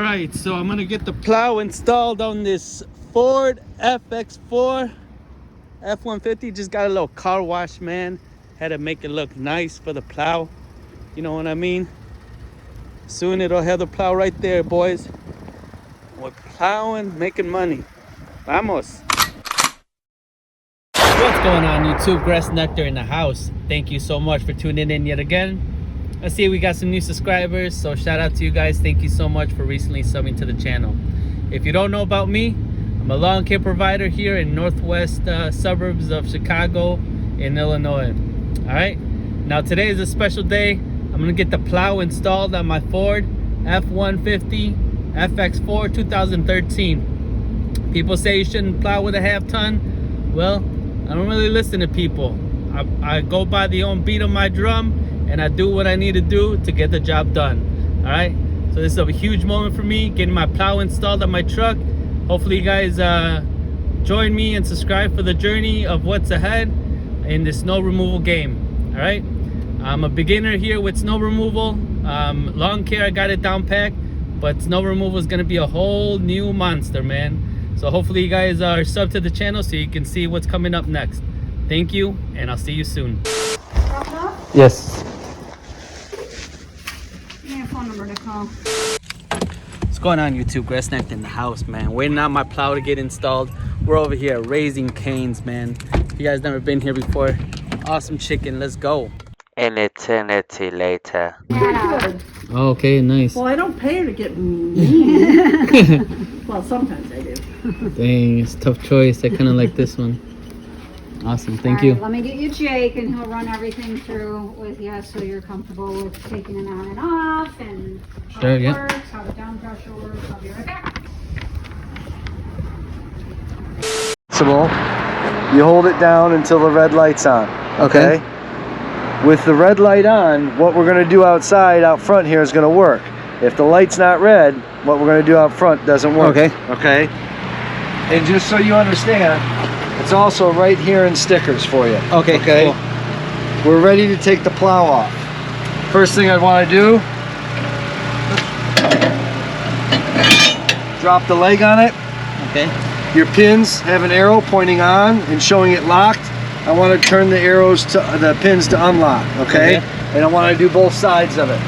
right, so I'm gonna get the plow installed on this Ford FX4 F150. Just got a little car wash, man. Had to make it look nice for the plow, you know what I mean? Soon it'll have the plow right there, boys. We're plowing, making money. Vamos. What's going on, YouTube? Grass Nectar in the house. Thank you so much for tuning in yet again. I see we got some new subscribers, so shout out to you guys. Thank you so much for recently subbing to the channel. If you don't know about me, I'm a lawn care provider here in northwest suburbs of Chicago in Illinois. All right, now today is a special day. I'm gonna get the plow installed on my Ford F150 FX4 2013. People say you shouldn't plow with a half ton. Well, I don't really listen to people. I go by the own beat of my drum, and I do what I need to do to get the job done. All right, so this is a huge moment for me, getting my plow installed on my truck. Hopefully you guys join me and subscribe for the journey of what's ahead in the snow removal game. All right, I'm a beginner here with snow removal. Lawn care, I got it down packed, but snow removal is gonna be a whole new monster, man. So hopefully you guys are subbed to the channel so you can see what's coming up next. Thank you, and I'll see you soon. Yes. Phone number to call. What's going on, YouTube? Grass Nectar in the house, man. Waiting on my plow to get installed. We're over here Raising Cane's, man. If you guys never been here before, awesome chicken. Let's go. An eternity later. Oh, okay, nice. Well, I don't pay her to get mean. Well, sometimes I do. Dang, it's a tough choice. I kind of like this one. Awesome, thank you. Let me get you Jake, and he'll run everything through with you so you're comfortable with taking it on and off and how Sure, it yeah. works, how the down pressure works. I'll be right back. You hold it down until the red light's on. Okay. With the red light on, what we're going to do outside, out front here is going to work. If the light's not red, what we're going to do out front doesn't work. Okay. Okay. And just so you understand, it's also right here in stickers for you. Okay. Okay. Cool. We're ready to take the plow off. First thing I want to do, drop the leg on it. Okay. Your pins have an arrow pointing on and showing it locked. I want to turn the arrows to the pins to unlock. Okay. And I want to do both sides of it.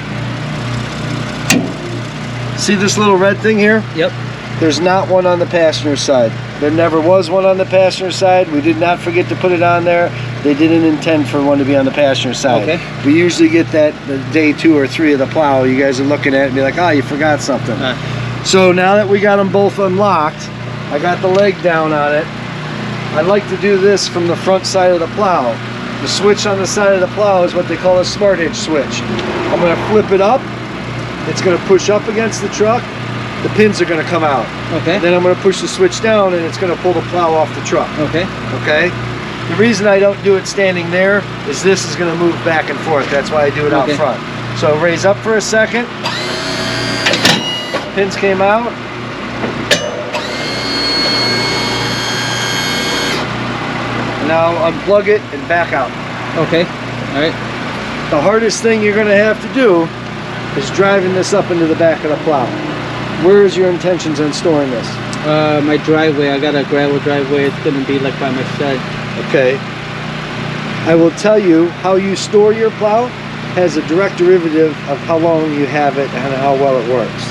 See this little red thing here? Yep. There's not one on the passenger side. There never was one on the passenger side. We did not forget to put it on there. They didn't intend for one to be on the passenger side. Okay. We usually get that the day 2 or 3 of the plow. You guys are looking at it and be like, oh, you forgot something. So now that we got them both unlocked, I got the leg down on it. I like to do this from the front side of the plow. The switch on the side of the plow is what they call a smart hitch switch. I'm going to flip it up. It's going to push up against the truck. The pins are going to come out. Okay. Then I'm going to push the switch down and it's going to pull the plow off the truck. Okay. Okay. The reason I don't do it standing there is this is going to move back and forth. That's why I do it out front. So raise up for a second. Pins came out. And now unplug it and back out. Okay. All right. The hardest thing you're going to have to do is driving this up into the back of the plow. Where is your intentions on storing this? My driveway. I got a gravel driveway. It's gonna be like by my shed. Okay. I will tell you how you store your plow has a direct derivative of how long you have it and how well it works.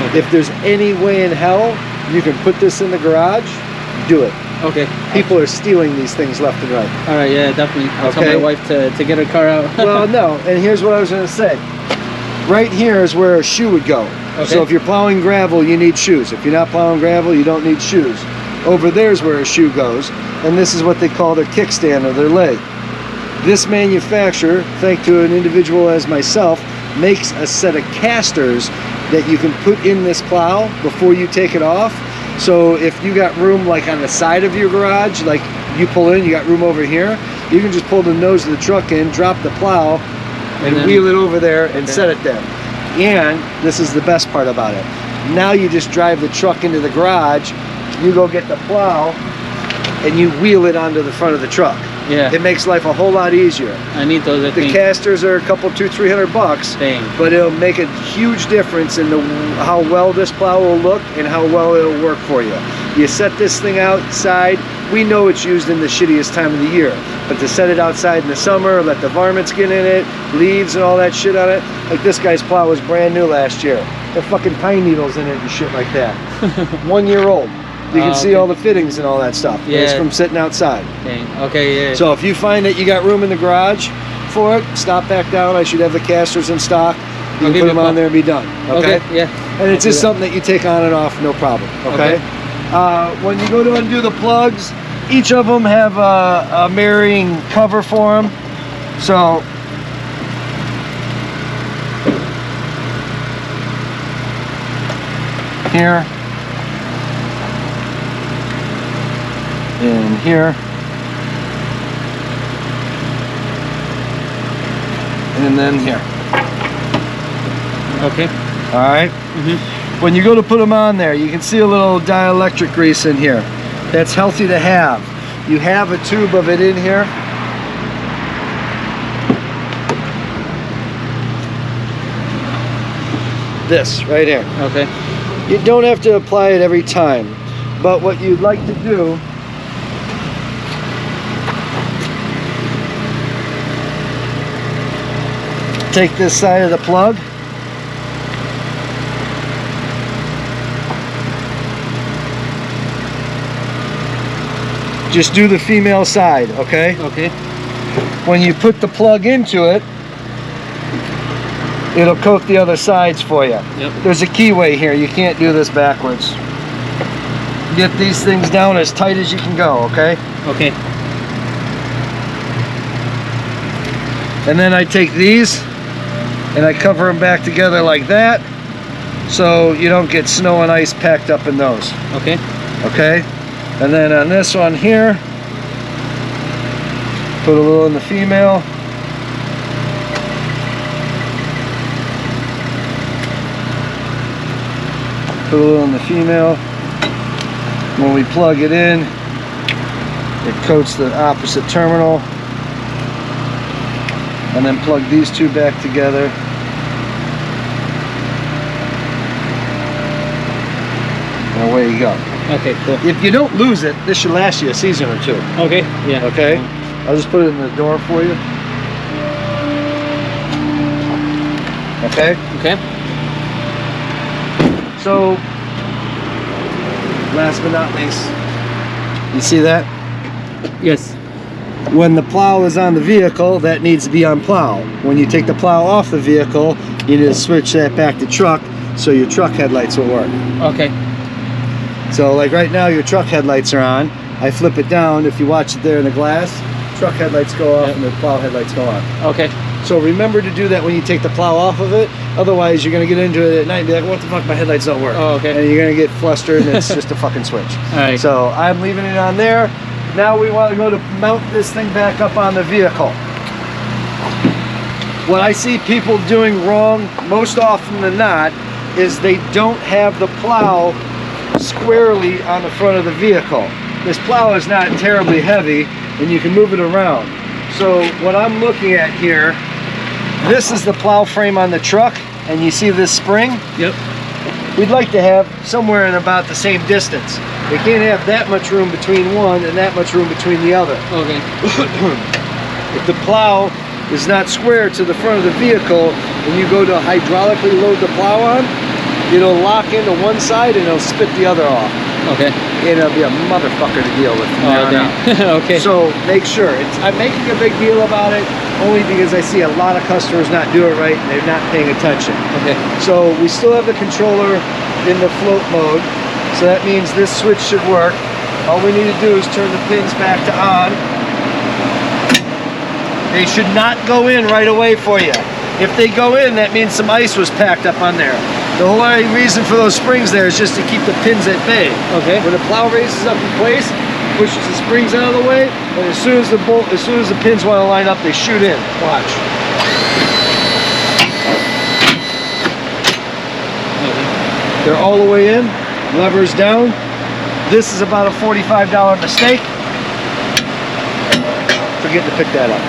Okay. If there's any way in hell you can put this in the garage, do it. Okay. People are stealing these things left and right. All right. Yeah, definitely. I'll tell my wife to get her car out. Well, no. And here's what I was going to say. Right here is where a shoe would go. Okay. So if you're plowing gravel, you need shoes. If you're not plowing gravel, you don't need shoes. Over there's where a shoe goes, and this is what they call their kickstand or their leg. This manufacturer, thanks to an individual as myself, makes a set of casters that you can put in this plow before you take it off. So if you got room like on the side of your garage, like you pull in, you got room over here, you can just pull the nose of the truck in, drop the plow, and then wheel it over there and set it there. And this is the best part about it. Now you just drive the truck into the garage, you go get the plow, and you wheel it onto the front of the truck. Yeah. it makes life a whole lot easier. I need those. I The think. casters are a couple, $200-300, Dang. but it'll make a huge difference in how well this plow will look and how well it'll work for you. You set this thing outside. We know it's used in the shittiest time of the year, but to set it outside in the summer, let the varmints get in it, leaves and all that shit on it. Like this guy's plow was brand new last year. There are fucking pine needles in it and shit like that. 1 year old. You can see okay. all the fittings and all that stuff. Yeah. It's from sitting outside. Dang. Okay, yeah. So if you find that you got room in the garage for it, stop back down. I should have the casters in stock. You I'll can give put you them a on call. there and be done. Okay? yeah. And it's I'll do just something that you take on and off, no problem. Okay? When you go to undo the plugs, each of them have a mirroring cover for them. So here and here and then here. Okay. All right. When you go to put them on there, you can see a little dielectric grease in here. That's healthy to have. You have a tube of it in here. This right here. Okay. You don't have to apply it every time, but what you'd like to do take this side of the plug, just do the female side, okay? Okay. When you put the plug into it, it'll coat the other sides for you. Yep. There's a keyway here. You can't do this backwards. Get these things down as tight as you can go, okay? Okay. And then I take these and I cover them back together like that so you don't get snow and ice packed up in those, Okay. okay? And then on this one here, put a little in the female. Put a little in the female. When we plug it in, it coats the opposite terminal. And then plug these two back together. And away you go. Okay, cool. If you don't lose it, this should last you a season or two. Okay, yeah. Okay? I'll just put it in the door for you. Okay? Okay. So, last but not least, you see that? Yes. When the plow is on the vehicle, that needs to be on plow. When you take the plow off the vehicle, you need to switch that back to truck so your truck headlights will work. Okay. So like right now your truck headlights are on. I flip it down. If you watch it there in the glass, truck headlights go off and the plow headlights go on. Okay. So remember to do that when you take the plow off of it. Otherwise you're going to get into it at night and be like, what the fuck, my headlights don't work. Oh, okay. And you're going to get flustered and it's just a fucking switch. All right. So I'm leaving it on there. Now we want to go to mount this thing back up on the vehicle. What I see people doing wrong most often than not is they don't have the plow squarely on the front of the vehicle. This plow is not terribly heavy and you can move it around. So what I'm looking at here, this is the plow frame on the truck and you see this spring? Yep. We'd like to have somewhere in about the same distance. We can't have that much room between one and that much room between the other. Okay. If the plow is not square to the front of the vehicle and you go to hydraulically load the plow on, it'll lock into one side and it'll spit the other off. Okay. And it'll be a motherfucker to deal with. from Oh, there on dang. out. Okay. So make sure. I'm making a big deal about it only because I see a lot of customers not do it right and they're not paying attention. Okay. So we still have the controller in the float mode. So that means this switch should work. All we need to do is turn the pins back to on. They should not go in right away for you. If they go in, that means some ice was packed up on there. The whole reason for those springs there is just to keep the pins at bay. Okay. When the plow raises up in place, pushes the springs out of the way, and as soon as the pins want to line up, they shoot in. Watch. They're all the way in. Levers down. This is about a $45 mistake. To forgetting to pick that up.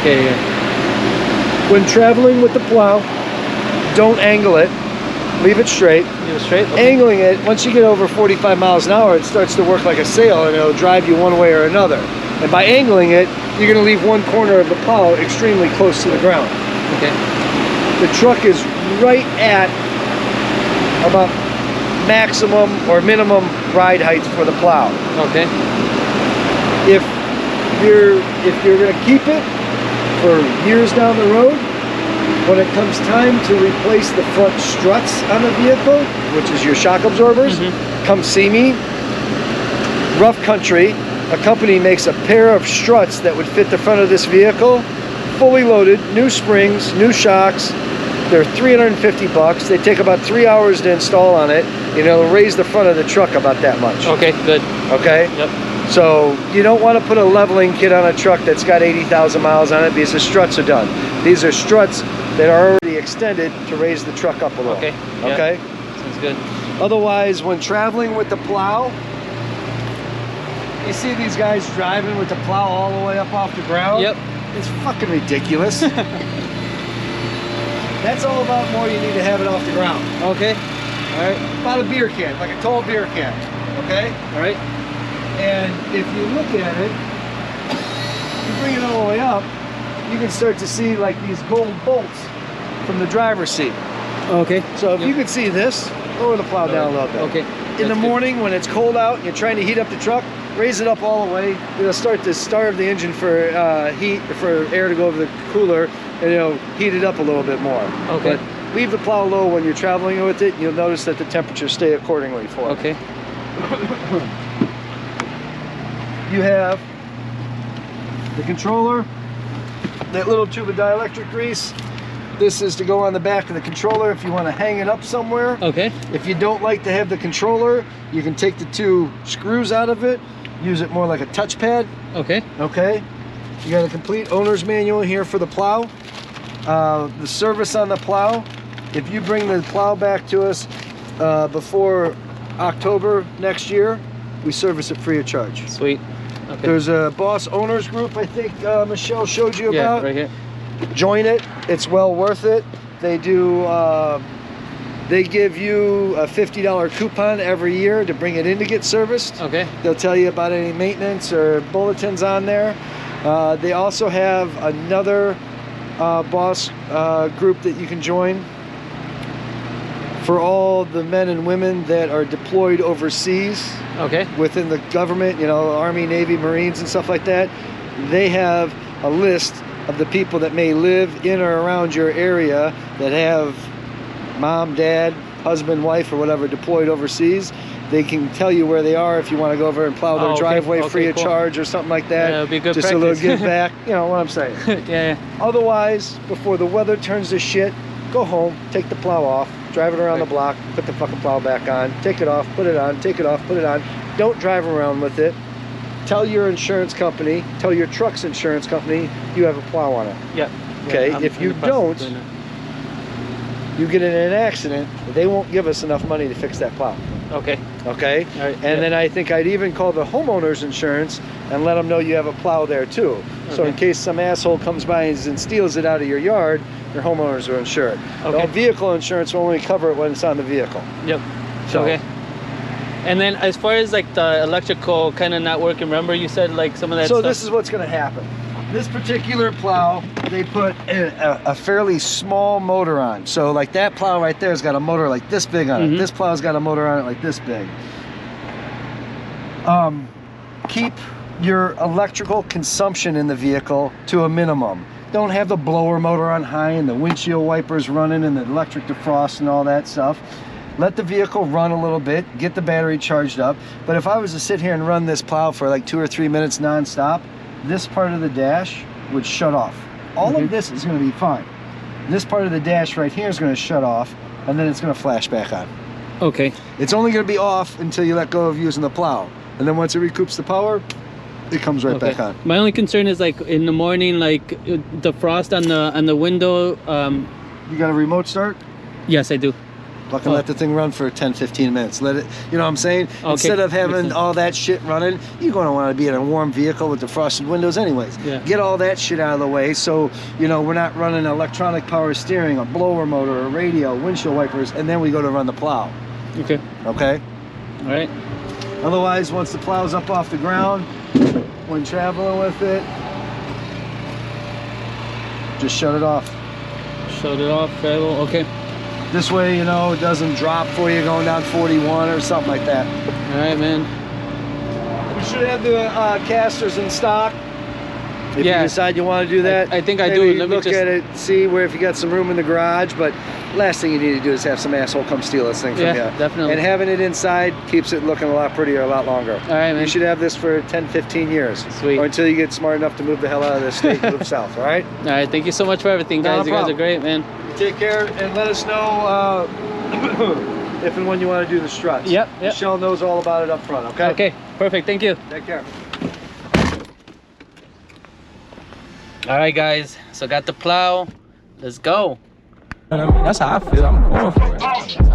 Okay, yeah. When traveling with the plow, don't angle it. Leave it straight. Leave it straight? Okay. Angling it, once you get over 45 miles an hour, it starts to work like a sail and it'll drive you one way or another. And by angling it, you're going to leave one corner of the plow extremely close to the ground. Okay. The truck is right at about maximum or minimum ride height for the plow. Okay. If you're going to keep it for years down the road, when it comes time to replace the front struts on the vehicle, which is your shock absorbers, come see me. Rough Country, a company, makes a pair of struts that would fit the front of this vehicle, fully loaded, new springs, new shocks. They're $350. They take about 3 hours to install on it, and it'll raise the front of the truck about that much. Okay, good. Okay? Yep. So you don't want to put a leveling kit on a truck that's got 80,000 miles on it because the struts are done. These are struts that are already extended to raise the truck up a little. Okay. Okay? Yeah. Sounds good. Otherwise, when traveling with the plow, you see these guys driving with the plow all the way up off the ground? Yep. It's fucking ridiculous. That's all about more you need to have it off the ground. Okay. All right? About a beer can, like a tall beer can. Okay? All right. And if you look at it, you bring it all the way up, you can start to see like these gold bolts from the driver's seat. Okay. So if you can see this, lower the plow down a little bit. Okay. In the morning when it's cold out and you're trying to heat up the truck, raise it up all the way. It'll start to starve the engine for heat, for air to go over the cooler, and it'll heat it up a little bit more. Okay. But leave the plow low when you're traveling with it. You'll notice that the temperatures stay accordingly for it. Okay. You have the controller, that little tube of dielectric grease. This is to go on the back of the controller if you want to hang it up somewhere. Okay. If you don't like to have the controller, you can take the two screws out of it, use it more like a touchpad. Okay. Okay. You got a complete owner's manual here for the plow. The service on the plow, if you bring the plow back to us before October next year, we service it free of charge. Sweet. Okay. There's a BOSS owners group I think Michelle showed you about. Yeah, right here. Join it. It's well worth it. They do. They give you a $50 coupon every year to bring it in to get serviced. Okay. They'll tell you about any maintenance or bulletins on there. They also have another BOSS group that you can join for all the men and women that are deployed overseas. Okay. Within the government, you know, Army, Navy, Marines and stuff like that. They have a list of the people that may live in or around your area that have mom, dad, husband, wife, or whatever deployed overseas. They can tell you where they are if you want to go over and plow their driveway free of charge or something like that. Yeah, it'll be good just practice. a little give back. You know what I'm saying? Yeah. Otherwise, before the weather turns to shit, go home, take the plow off, drive it around the block, put the fucking plow back on, take it off, put it on, take it off, put it on. Don't drive around with it. Tell your insurance company, tell your truck's insurance company you have a plow on it. Yeah. Okay, Yeah, if you don't, you get in an accident, they won't give us enough money to fix that plow. Okay. Okay? All right, And then I think I'd even call the homeowner's insurance and let them know you have a plow there too. So Okay. in case some asshole comes by and steals it out of your yard, your homeowners will insure it. Okay. The vehicle insurance will only cover it when it's on the vehicle. Yep. So, Okay. And then as far as like the electrical kind of not working, remember you said like some of that So stuff? this is what's going to happen. This particular plow, they put a fairly small motor on. So like that plow right there has got a motor like this big on it. This plow's got a motor on it like this big. Keep your electrical consumption in the vehicle to a minimum. Don't have the blower motor on high and the windshield wipers running and the electric defrost and all that stuff. Let the vehicle run a little bit, get the battery charged up. But if I was to sit here and run this plow for like 2 or 3 minutes non-stop, this part of the dash would shut off. All of this is going to be fine. This part of the dash right here is going to shut off, and then it's going to flash back on. Okay. It's only going to be off until you let go of using the plow. And then once it recoups the power, it comes right back on. My only concern is like in the morning, like the frost on the window. You got a remote start? Yes, I do. Fucking let the thing run for 10-15 minutes. Let it, you know what I'm saying? Okay. Instead of having all that shit running, you're going to want to be in a warm vehicle with defrosted windows anyways. Yeah. Get all that shit out of the way so, you know, we're not running electronic power steering, a blower motor, a radio, windshield wipers, and then we go to run the plow. Okay. Okay? All right. Otherwise, once the plow's up off the ground, when traveling with it, just shut it off. Shut it off, travel. Okay. This way, you know, it doesn't drop for you going down 41 or something like that. All right, man. We should have the casters in stock. If Yeah. you decide you want to do that, I think I maybe do. Let me look just at it, see where if you got some room in the garage. But last thing you need to do is have some asshole come steal this thing from you. Yeah, definitely. And having it inside keeps it looking a lot prettier, a lot longer. All right, man. You should have this for 10-15 years. Sweet. Or until you get smart enough to move the hell out of this state and move south. All right. All right. Thank you so much for everything, No guys. You guys are problem. great, man. Take care and let us know if and when you want to do the struts. Yep. Michelle knows all about it up front. Okay. Okay. Perfect. Thank you. Take care. All right, guys. So got the plow. Let's go. That's how I feel. I'm going for it.